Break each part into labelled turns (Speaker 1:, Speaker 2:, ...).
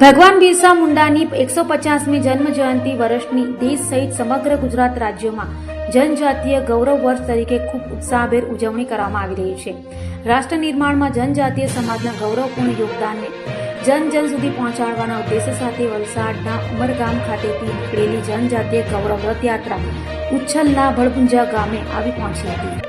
Speaker 1: ભગવાન બિરસા મુંડાની 150મી જન્મ જયંતિ વર્ષની દેશ સહિત સમગ્ર ગુજરાત રાજ્યમાં જનજાતીય ગૌરવ વર્ષ તરીકે ખૂબ ઉત્સાહભેર ઉજવણી કરવામાં આવી રહી છે. રાષ્ટ્ર નિર્માણમાં જનજાતીય સમાજના ગૌરવપૂર્ણ યોગદાનને જન જન સુધી પહોંચાડવાના ઉદ્દેશ્ય સાથે વલસાડના ઉમરગામ ખાતેથી નીકળેલી જનજાતીય ગૌરવ રથયાત્રા ઉચ્છલના ભળભુંજા ગામે આવી પહોંચી હતી.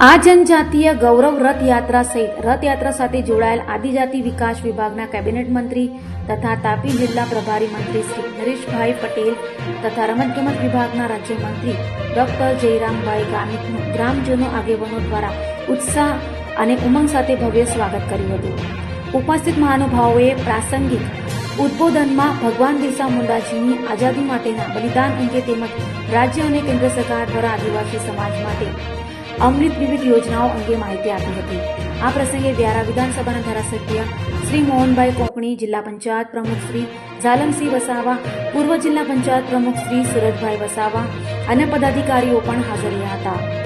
Speaker 1: આ જનજાતીય ગૌરવ રથયાત્રા સહિત રથયાત્રા સાથે જોડાયેલ આદિજાતિ વિકાસ વિભાગના કેબિનેટ મંત્રી તથા તાપી જિલ્લા પ્રભારી મંત્રી શ્રી નરેશભાઈ પટેલ તથા રમતગમત વિભાગના રાજ્યમંત્રી ડોક્ટર જયરામભાઈ ગામિતનું ગ્રામજનો આગેવાનો દ્વારા ઉત્સાહ અને ઉમંગ સાથે ભવ્ય સ્વાગત કર્યું હતું. ઉપસ્થિત મહાનુભાવોએ પ્રાસંગિક ઉદ્બોધનમાં ભગવાન બિરસા મુંડાજીની આઝાદી માટેના બલિદાન અંગે તેમજ રાજ્ય અને કેન્દ્ર સરકાર દ્વારા આદિવાસી સમાજ માટે અમૃત વિવિધ યોજનાઓ અંગે માહિતી આપી હતી. આ પ્રસંગે વ્યારા વિધાનસભાના ધારાસભ્ય શ્રી મોહનભાઈ કોકણી, જિલ્લા પંચાયત પ્રમુખ શ્રી ઝાલમસિંહ વસાવા, પૂર્વ જિલ્લા પંચાયત પ્રમુખ શ્રી સુરજભાઈ વસાવા અને પદાધિકારીઓ પણ હાજર રહ્યા હતા.